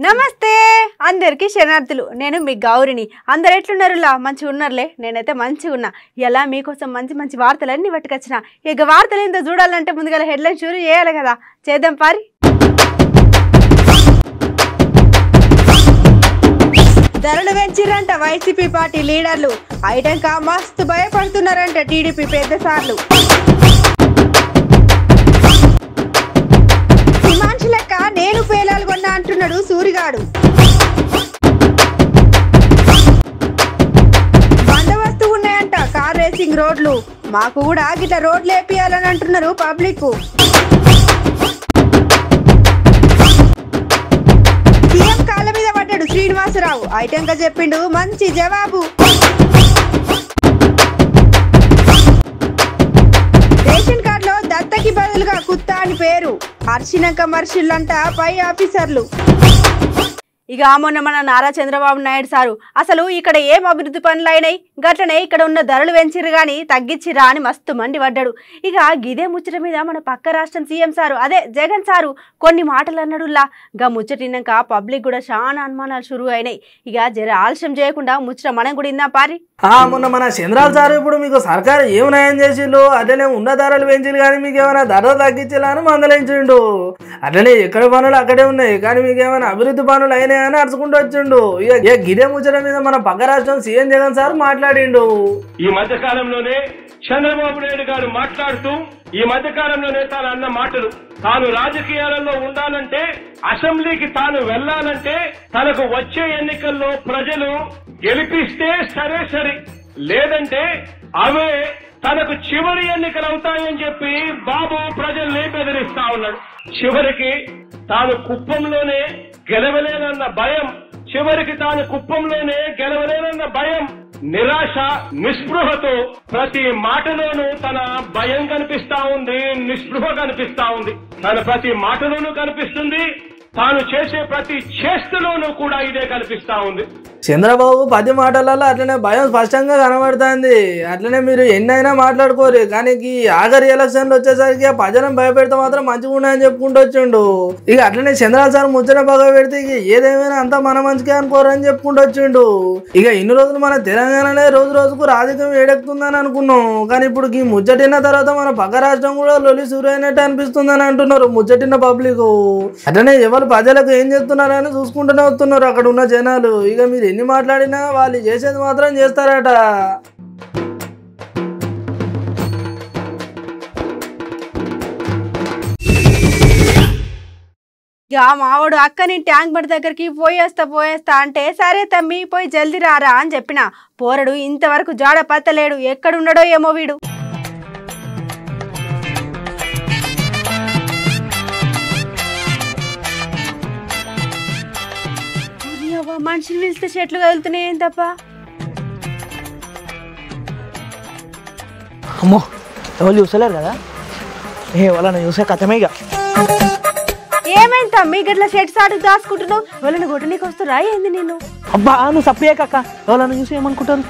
నమస్తే అందరికీ శరణార్థులు. నేను మీ గౌరిని. అందరు ఎట్లున్నారులా? మంచిగా ఉన్నారులే. నేనైతే మంచిగా ఉన్నా. ఇలా మీకోసం మంచి మంచి వార్తలన్నీ పట్టుకొచ్చిన. ఇక వార్తలు ఏందో చూడాలంటే ముందుగా హెడ్లైన్ షూరు చేయాలి కదా. చేద్దాం పారి. ధరలు పెంచిరంట వైసీపీ పార్టీ లీడర్లు. ఐటంకా మస్తు భయపడుతున్నారంట టీడీపీ పెద్ద సార్లు. హిమాంశు లెక్క నేను పేలాలు కొన్నా అంటున్నాడు సూరిగాడు. బందోబస్తు ఉన్నాయంట కార్ రేసింగ్ రోడ్లు. మాకు కూడా గిట్ల రోడ్లు వేపియాలని అంటున్నారు పబ్లిక్. సీఎం కాళ్ళ మీద పడ్డాడు శ్రీనివాసరావు. ఐటంగా చెప్పిండు మంచి జవాబు. రేషన్ కార్డులో దత్తకి బదులుగా కుత్తా అని పేరు. హర్షినాక మర్షులంట పై ఆఫీసర్లు. ఇక మొన్న మన నారా చంద్రబాబు నాయుడు సారు అసలు ఇక్కడ ఏం అభివృద్ధి పనులు అయినాయి, గట్లనే ఇక్కడ ఉన్న ధరలు పెంచిరు కానీ తగ్గించిరా అని మస్తు మండి పడ్డాడు. ఇక గిదే ముచ్చట మీద మన పక్క రాష్ట్రం సీఎం సారు అదే జగన్ సారు కొన్ని మాటలు అన్నాడులా. గా ముచ్చటినాక పబ్లిక్ కూడా చాలా అనుమానాలు షురు అయినాయి. ఇక జర ఆలస్యం చేయకుండా ముచ్చట మనం కూడా ఇందాం పారి. మొన్న మన చంద్రాల సార్ ఇప్పుడు మీకు సర్కారు ఏం న్యాయం చేసిండు, అట్లనే ఉన్న ధరలు పెంచిండు కానీ మీకు ఏమైనా ధరలు తగ్గించాలా అని మందలించిండు. అట్లనే ఎక్కడ పనులు అక్కడే ఉన్నాయి కానీ మీకు ఏమైనా అభివృద్ధి పనులు అయినాయని అరుచుకుంటూ వచ్చిండు. ఇక గిదే ముచ్చట మీద మన పక్క రాష్ట్రం సీఎం జగన్ సార్ మాట్లాడిండు. ఈ మధ్య కాలంలోనే చంద్రబాబు నాయుడు గారు మాట్లాడుతూ ఈ మధ్య కాలంలోనే తాను అన్న మాటలు, తాను రాజకీయాలలో ఉండాలంటే, అసెంబ్లీకి తాను వెళ్లాలంటే, తనకు వచ్చే ఎన్నికల్లో ప్రజలు గెలిపిస్తే సరే, లేదంటే అవే తనకు చివరి ఎన్నికలు అవుతాయని చెప్పి బాబు ప్రజల్ని బెదిరిస్తా ఉన్నాడు. చివరికి తాను కుప్పంలోనే గెలవలేనన్న భయం, నిరాశ, నిస్పృహతో ప్రతి మాటలోనూ తన భయం కనిపిస్తా ఉంది, నిస్పృహ కనిపిస్తా ఉంది. తన ప్రతి మాటలోనూ కనిపిస్తుంది, తాను చేసే ప్రతి చేష్టలోనూ కూడా ఇదే కనిపిస్తా ఉంది. చంద్రబాబు 10 మాటలలో అట్లనే భయం స్పష్టంగా కనబడుతుంది. అట్లనే మీరు ఎన్నైనా మాట్లాడుకోరు కానీ ఆఖరి ఎలక్షన్లు వచ్చేసరికి ప్రజలను భయపెడితే మాత్రం మంచిగా ఉన్నాయని చెప్పుకుంటూ వచ్చిండు. ఇక అట్లనే చంద్రాల సార్ ముచ్చట బాగా పెడితే ఇక ఏదేమైనా అంతా మన మంచిగా అనుకోరని చెప్పుకుంటూ వచ్చిండు. ఇక ఇన్ని రోజులు మన తెలంగాణలో రోజు రోజుకు రాజకీయం ఏడెక్కుతుందని అనుకున్నాం కానీ ఇప్పుడు ఈ ముచ్చటిన్న తర్వాత మన పక్క రాష్ట్రం కూడా లొలి సూరైనట్టు అనిపిస్తుందని అంటున్నారు ముచ్చటిన్న పబ్లిక్. అట్లనే ఎవరు ప్రజలకు ఏం చేస్తున్నారని చూసుకుంటూనే వస్తున్నారు అక్కడ ఉన్న జనాలు. ఇక మీరు ఎన్ని మాట్లాడినా వాళ్ళు చేసేది మాత్రం చేస్తారట. ఇక మావాడు అక్కని ట్యాంక్ బండ్ దగ్గరికి పోయేస్తా అంటే సరే తమ్మి పోయి జల్దీ రారా అని చెప్పిన. పోరడు ఇంతవరకు జాడ పత్తలేడు. ఎక్కడున్నాడో ఏమో వీడు. మనుషులు పిలిస్తే చెట్లు కదులుతున్నాయి ఏం తప్ప. అమ్మో ఎవరు చూసలేరు కదా, వాళ్ళని చూసే కథమేగా. ఏమైంది తమ్మి గట్ల షెట్స్ ఆడుకు దాచుకుంటున్నావు? వాళ్ళని కొట్టనీకి వస్తురా ఏంది నేను? అబ్బా నువ్వు సప్లై కక్క, ఎవరన్నా చూసి ఏమనుకుంటారు?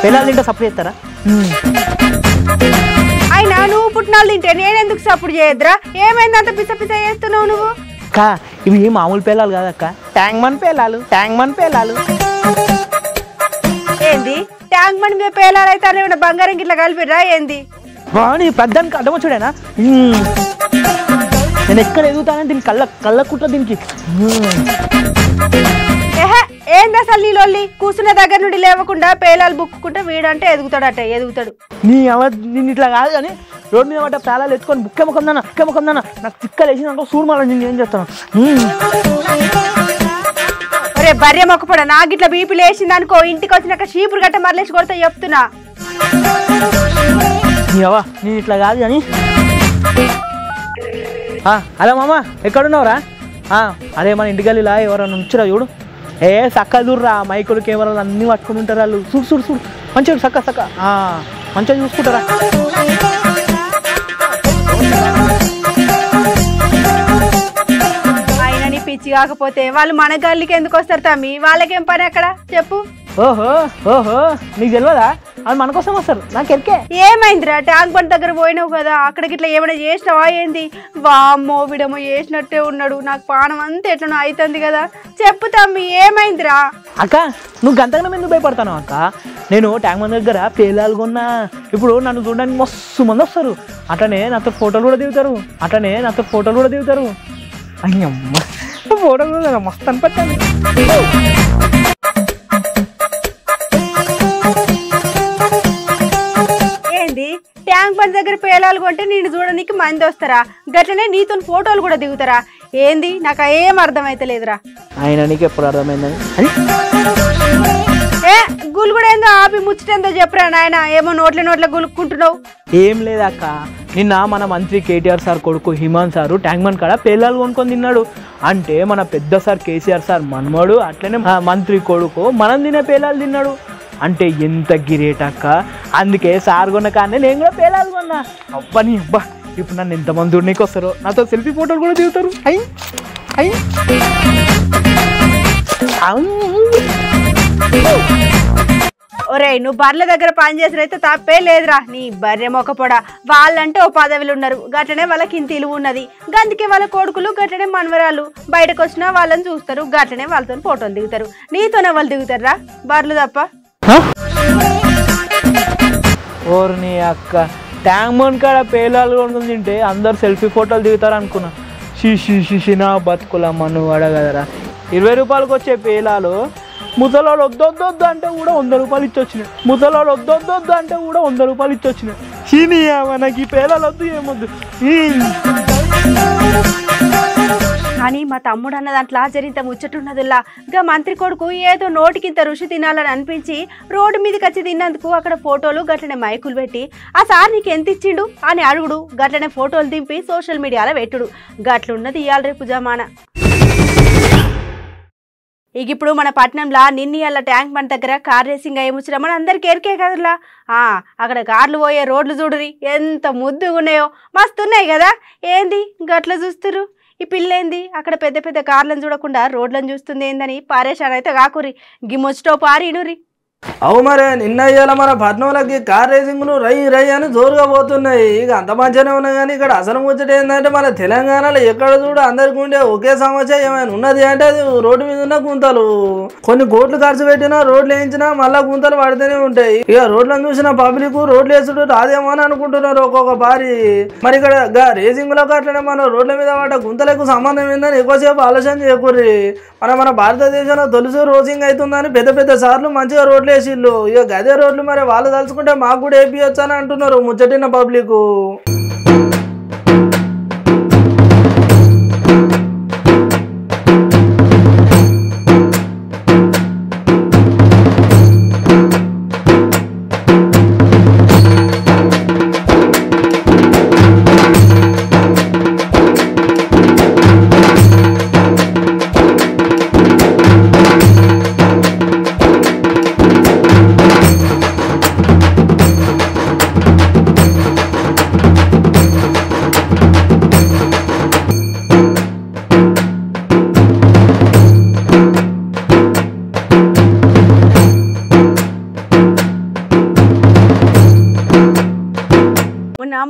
పిల్లలు తింటే సప్లై చేస్తారా? అయినా నువ్వు పుట్టినాలు తింటే నేనెందుకు సపోర్ట్ చేయద్దురా? ఏమైంది అంత పిస చేస్తున్నావు నువ్వు? అక్క ఇవి మామూలు పేలాలు కాదక్క, ట్యాంక్ మన్ పేలాలు. ఏంది ట్యాంక్ మన్ మీద పేలాలు అయితే ఏమైనా బంగారం గిట్లా కలిపిరా ఏంది? వాణి పెద్దానికి అడ్డం వచ్చాడేనా? నేను ఎక్కడ ఎదుగుతానని దీనికి కళ్ళ కుట్ల దీనికి. ఏంది అసలు నీ లొల్లి? కూర్చున్న దగ్గర నుండి లేవకుండా పేలాలు బుక్కుంటే వీడంటే ఎదుగుతాడు. నేను ఇట్లా కాదు కానీ రోడ్డు మీద పడ్డ పేలాలు ఎత్తుకొని బుక్కే ముఖం దానా నాకు తిక్కలు వేసినాక సూర్మాల నేను ఏం చేస్తాను? ఒరే బర్రె మొక్కపోడా నా గిట్ల బీపీ లేచింది అనుకో, ఇంటికి వచ్చినాక చీపురు గట్ట మరలేసి కొడతా చెప్తున్నా. నేను ఇట్లా కాదు కానీ. హలో మామ ఎక్కడున్నావురా? అరే మన ఇంటికెళ్ళిలా ఎవరన్నా ఉంచురా చూడు. సక్క దూర్రా, మైకులు కెమెరాలు అన్నీ పట్టుకుని ఉంటారు వాళ్ళు. చూడు మంచిగా సక్క మంచిగా చూసుకుంటారా? ఆయన నీ పిచ్చి కాకపోతే వాళ్ళు మన గల్లీకి ఎందుకు వస్తారు తమ్మి? వాళ్ళకేం పని అక్కడ చెప్పు. ఓహో ఓహో నీకు తెలియదా అది మన కోసం వస్తారు నాకు ఎరికే. ఏమైందిరా ట్యాంక్ బండ్ దగ్గర పోయినావు కదా అక్కడికి ఇట్లా ఏమైనా చేసినావా ఏంది? వామ్మో విడమో చేసినట్టే ఉన్నాడు, నాకు పానం అంతా ఎట్లనో అవుతుంది కదా. చెప్పు తమ్మి ఏమైందిరా? అక్క నువ్వు గంతగా ఎందుకు భయపడతాను అక్క? నేను ట్యాంక్ బండ్ దగ్గర పేలాలు కొన్నా. ఇప్పుడు నన్ను చూడడానికి మస్తు మంది వస్తారు, అట్లనే నాతో ఫోటోలు కూడా దిగుతారు. అయ్యమ్మ ఫోటోలు కూడా మస్తు అనిపెట్టాను. ఏంది ట్యాంక్ బండ్ దగ్గర పేలాలు కొంటే నేను చూడడానికి మంది వస్తారా? గట్లనే నీతో ఫోటోలు కూడా దిగుతారా? ఏంది నాకు ఏం అర్థమైతలేదురా. ఆయన నీకు ఎప్పుడు అర్థమైందని ఏ గుళ్ళు కూడా ఏందో ఆపి ముచ్చటేందో చెప్పరా నాయన, ఏమో నోట్ల గులుక్కుంటున్నావు. ఏం లేదక్క, నిన్న మన మంత్రి కేటీఆర్ సార్ కొడుకు హిమాన్ సారు ట్యాంక్ బండ్ కాడ పేలాలు కొనుక్కొని తిన్నాడు. అంటే మన పెద్ద సార్ కేసీఆర్ సార్ మనమడు, అట్లనే మంత్రి కొడుకు మనం తినే పేలాలు తిన్నాడు. అంటే ఎంత గిరేట్ అక్క. అందుకే సార్ కొన్న కానీ నేను కూడా పేలాలు కొన్నా. అబ్బని అబ్బా ఇప్పుడు నన్ను ఎంతమంది చూడనీకి వస్తారో, నాతో సెల్ఫీ ఫోటోలు కూడా దిగుతారు. ఒరే నువ్వు బర్రెల దగ్గర పని చేసినైతే తప్పే లేదురా. నీ బర్రె మొక్కపోడా వాళ్ళంటే ఓ పదవిలు ఉన్నారు, గట్లనే వాళ్ళకి ఇంత ఇలువ ఉన్నది. గందుకే వాళ్ళ కొడుకులు గట్లనే మనవరాలు బయటకు వచ్చినా వాళ్ళని చూస్తారు, గట్లనే వాళ్ళతో ఫోటోలు దిగుతారు. నీతోనే వాళ్ళు దిగుతారా బర్రెలు తప్ప? ఓర్ని అక్క ట్యాంక్ బండ్ కాడ పేలాలు కొనుక్కొని తింటే అందరు సెల్ఫీ ఫోటోలు దిగుతారు అనుకున్నా. షిషి నా బతుకులమ్మ నువ్వు అడగదరా. 20 రూపాయలకు వచ్చే పేలాలు ముసలోడు వద్దొద్దు అంటే కూడా 100 రూపాయలు ఇచ్చొచ్చినాయి. చీనియా మనకి పేలాలు వద్దు ఏమొద్దు. కానీ మా తమ్ముడు అన్న దాంట్లో జరిగితే ముచ్చటున్నదిలా. గా మంత్రి కొడుకు ఏదో నోటికింత రుచి తినాలని అనిపించి రోడ్డు మీదకి వచ్చి తిన్నందుకు అక్కడ ఫోటోలు గట్లనే మైకులు పెట్టి ఆ సార్ నీకు ఎంత ఇచ్చిండు అని అడుగుడు, గట్లనే ఫోటోలు దింపి సోషల్ మీడియాలో పెట్టుడు. గట్లున్నది ఇవాళ రేపు జమానా. ఇక ఇప్పుడు మన పట్నంలో నిన్నీళ్ళ ట్యాంక్ బండ్ దగ్గర కార్ రేసింగ్ అయ్యే మన అందరికి ఎరికే కదలా. అక్కడ కార్లు పోయే రోడ్లు చూడురి ఎంత ముద్దుగా ఉన్నాయో, మస్తున్నాయి కదా. ఏంది గట్ల చూస్తురు? ఈ పిల్లేంది అక్కడ పెద్ద పెద్ద కార్లను చూడకుండా రోడ్లను చూస్తుంది ఏందని పారేషాన్ అయితే కాకురి. గిమ్మొచ్చటో పారినురి. అవు మరే నిన్న ఇయ్యాల మన పట్నంలోకి కార్ రేసింగ్లు రై అని జోరుగా పోతున్నాయి. ఇక అంత మంచిగానే ఉన్నాయి కానీ ఇక్కడ అసలు ముచ్చట ఏంటంటే మన తెలంగాణలో ఎక్కడ చూడు అందరికి ఉండే ఒకే సమస్య ఏమైనా ఉన్నది అంటే అది రోడ్డు మీద ఉన్న గుంతలు. కొన్ని కోట్లు ఖర్చు పెట్టినా రోడ్లు వేయించినా మళ్ళా గుంతలు పడితేనే ఉంటాయి. ఇక రోడ్లను చూసిన పబ్లిక్ రోడ్లు వేసుడు రాదేమో అని అనుకుంటున్నారు ఒక్కొక్క పారి. మరి ఇక్కడ రేసింగ్లకు అట్లనే మన రోడ్ల మీద పడ్డ గుంతలకు సంబంధం ఏందని ఎక్కువసేపు ఆలోచన చేయకూర్రి. మన భారతదేశంలో తొలిసి రోసింగ్ అవుతుందని పెద్ద పెద్ద సార్లు మంచిగా రోడ్లు వేసిళ్ళు. ఇక గదే రోడ్లు మరి వాళ్ళు తలుచుకుంటే మాకు కూడా వేపియొచ్చు అని అంటున్నారు ముచ్చటిన పబ్లిక్.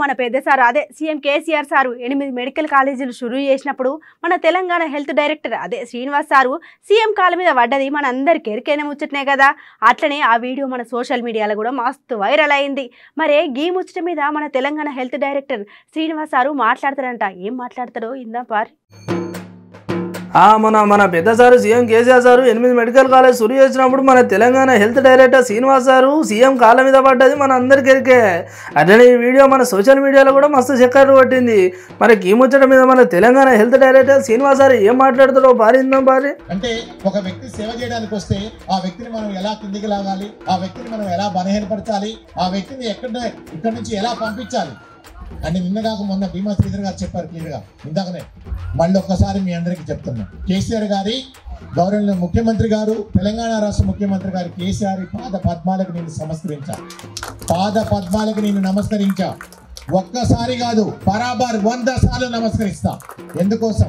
మన పెద్ద సార్ అదే సీఎం కేసీఆర్ సారు 8 మెడికల్ కాలేజీలు షురూ చేసినప్పుడు మన తెలంగాణ హెల్త్ డైరెక్టర్ అదే శ్రీనివాస్ సారు సీఎం కాళ్ళ మీద పడ్డది మన అందరికి ఎరికైనా ముచ్చటనే కదా. అట్లనే ఆ వీడియో మన సోషల్ మీడియాలో కూడా మస్తు వైరల్ అయింది. మరే ఈ ముచ్చట మీద మన Telangana health director Srinivas sir మాట్లాడతారంట. ఏం మాట్లాడతారో ఇందా పారి. మన పెద్ద సారు CM KCR sir 8 medical college షురూ చేసినప్పుడు మన Telangana health director Srinivas sir CM కాళ్ళ మీద పడ్డది మన అందరికి ఎరికే. అట్లనే ఈ వీడియో మన సోషల్ మీడియాలో కూడా మస్తు చక్కర్లు పట్టింది. మనకి ఈ ముచ్చట మీద మన Telangana health director Srinivas sir ఏం మాట్లాడుతారో పారిందాం పారి. అంటే ఒక వ్యక్తి సేవ చేయడానికి వస్తే ఆ వ్యక్తిని మనం ఎలా కిందికి లాగాలి, ఆ వ్యక్తిని మనం ఎలా బలహీనపరచాలి, ఆ వ్యక్తిని ఇక్కడ నుంచి ఎలా పంపించాలి అని నిన్నగాక మొన్న భీమా శ్రీధర్ గారు చెప్పారు క్లియర్గా. ఇందాకనే మళ్ళీ ఒక్కసారి మీ అందరికీ చెప్తున్నా. కేసీఆర్ గారి గౌరవ ముఖ్యమంత్రి గారు, తెలంగాణ రాష్ట్ర ముఖ్యమంత్రి గారు కేసీఆర్ పాద పద్మాలకు నేను నమస్కరించా. ఒక్కసారి కాదు, బరాబర్ 100 సార్లు నమస్కరిస్తా. ఎందుకోసం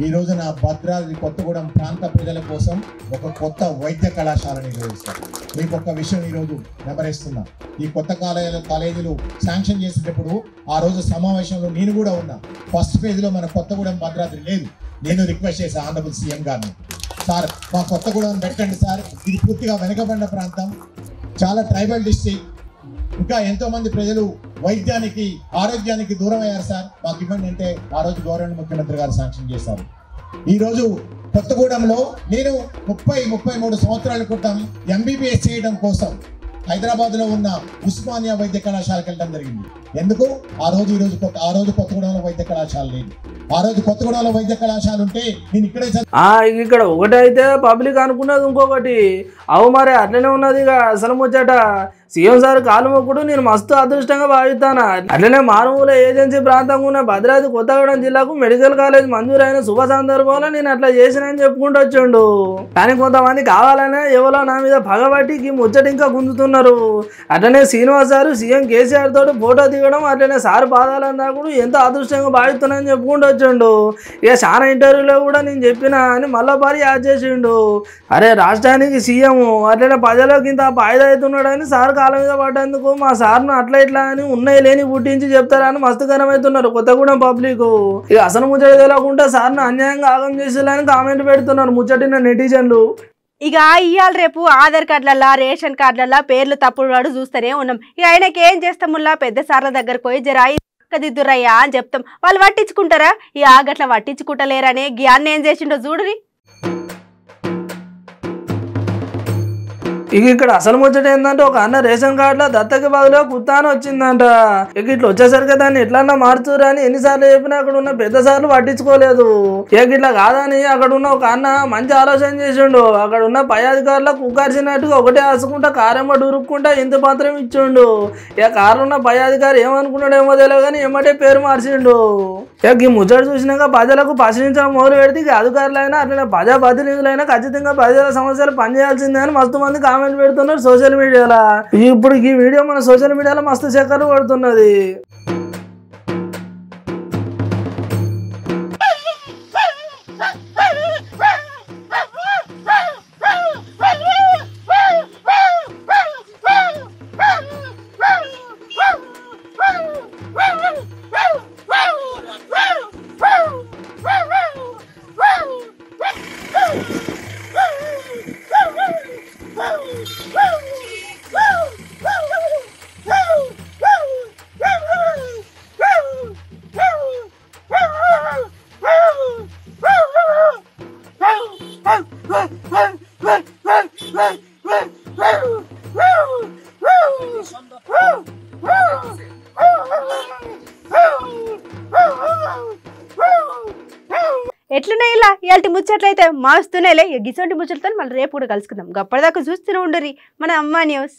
ఈ రోజున భద్రాద్రి కొత్తగూడెం ప్రాంత ప్రజల కోసం ఒక కొత్త వైద్య కళాశాలని నిర్వహిస్తారు. మీకు ఒక విషయం ఈరోజు నెమరేస్తున్నా. ఈ కొత్త కాలేజీలు శాంక్షన్ చేసేటప్పుడు ఆ రోజు సమావేశంలో నేను కూడా ఉన్నా. ఫస్ట్ ఫేజ్లో మన కొత్తగూడెం భద్రాద్రి లేదు. నేను రిక్వెస్ట్ చేశాను ఆనరబుల్ సీఎం గారిని, సార్ మా కొత్తగూడెం పెట్టండి సార్, ఇది పూర్తిగా వెనుకబడిన ప్రాంతం, చాలా ట్రైబల్ డిస్ట్రిక్ట్, ఇంకా ఎంతో మంది ప్రజలు వైద్యానికి ఆరోగ్యానికి దూరం అయ్యారు సార్, మాకు ఇవ్వండి అంటే ఆ రోజు గవర్నమెంట్ ముఖ్యమంత్రి గారు శాంక్షన్ చేశారు. ఈ రోజు కొత్తగూడెంలో నేను 33 సంవత్సరాల క్రితం ఎంబీబీఎస్ చేయడం కోసం హైదరాబాద్ లో ఉన్న ఉస్మానియా వైద్య కళాశాలకు వెళ్ళడం జరిగింది. ఎందుకు? ఆ రోజు కొత్తగూడెంలో వైద్య కళాశాల లేదు. ఆ రోజు కొత్తగూడెంలో వైద్య కళాశాల ఉంటే నేను ఇక్కడే ఇక్కడ ఒకటి అయితే పబ్లిక్ అనుకున్నది ఇంకొకటి. అవు మరి అట్లనే ఉన్నది. ఇక అసలు ముచ్చట సీఎం సార్ కాలు మొక్కుడు నేను మస్తు అదృష్టంగా భావిస్తాను. అట్లనే మారుమూల ఏజెన్సీ ప్రాంతంగా ఉన్న భద్రాద్రి కొత్తగూడెం జిల్లాకు మెడికల్ కాలేజ్ మంజూరైన శుభ సందర్భంలో నేను అట్లా చేసినని చెప్పుకుంటూ వచ్చిండు. కానీ కొంతమంది కావాలనే ఎవరో నా మీద పగబట్టి ముచ్చట ఇంకా గుంజుతున్నారు. అట్లనే శ్రీనివాస్ సార్ సీఎం కేసీఆర్ తోటి ఫోటో దిగడం, అట్లనే సార్ పాదాలని దాకుడు ఎంతో అదృష్టంగా భావిస్తున్నానని చెప్పుకుంటూ వచ్చిండు. ఇక చాలా ఇంటర్వ్యూలో కూడా నేను చెప్పినా అని మళ్ళా పారి యాడ్ చేసిండు. అరే రాష్ట్రానికి సీఎం అట్లనే ప్రజలకు ఇంత ఫాయిదా అవుతున్నాడని సార్ కాలం మీద పడ్డందుకు మా సార్ను అట్లా ఇట్లా అని ఉన్నాయి లేని పుట్టించి చెప్తారా అని మస్తు గనమవుతున్నారు కొత్తగూడెం పబ్లిక్. ఇక అసలు ముచ్చట తెలియకుండా సార్ను అన్యాయంగా ఆగం చేసేలా కామెంట్ పెడుతున్నారు ముచ్చటిన నెటిజన్లు. ఇక ఇవాళ రేపు ఆధార్ కార్డులల్లా రేషన్ కార్డులల్లా పేర్లు తప్పుడు వాడు చూస్తూనే ఉన్నాం. ఇక ఆయనకి ఏం చేస్తాముల్లా పెద్ద సార్ల దగ్గరకు పోయి జరాయి దిద్దురయ్యా అని చెప్తాం. వాళ్ళు పట్టించుకుంటారా? ఇక ఆగట్లా పట్టించుకుంటలేరనే జ్ఞాన్ని ఏం చేసిండో చూడరి. ఇక ఇక్కడ అసలు ముచ్చట ఏంటంటే ఒక అన్న రేషన్ కార్డులో దత్తకి బదులుగా కుత్తా అని వచ్చిందంట. ఇక ఇట్లా వచ్చేసరికి దాన్ని ఎట్లన్నా మార్చురా అని ఎన్నిసార్లు చెప్పినా అక్కడ ఉన్న పెద్ద సార్లు పట్టించుకోలేదు. ఇక ఇట్లా కాదని అక్కడ ఉన్న ఒక అన్న మంచి ఆలోచన చేసిండు. అక్కడ ఉన్న పై అధికారులకు కుక్కర్చినట్టుగా ఒకటే ఆసుకుంటా కారెమ్మ డూరుక్కుంటా ఇంత పత్రం ఇచ్చిండు. ఇక కారు ఉన్న పై అధికారి ఏమనుకున్నాడు ఏమో తెలియదు కానీ ఏమంటే పేరు మార్చిండు. ఇక ఈ ముచ్చట చూసినాక ప్రజలకు ప్రశ్నించడం మొదలు పెడితే ఇక అధికారులైనా అట్లనే ప్రజాప్రతినిధులైనా ఖచ్చితంగా ప్రజల సమస్యలు పనిచేయాల్సిందే అని మస్తు మంది కామెంట్ పెడుతున్నారు సోషల్ మీడియాలో. ఇప్పుడు ఈ వీడియో మన సోషల్ మీడియాలో మస్తు చక్కర్లు పడుతున్నది. ఎట్లనే ఇలా ఇలాంటి ముచ్చట్లయితే మారుస్తూనేలే. గిసంటి ముచ్చట్లతో మళ్ళీ రేపు కూడా కలుసుకుందాం. గప్పటిదాకా చూస్తూనే ఉండరి మన అమ్మ న్యూస్.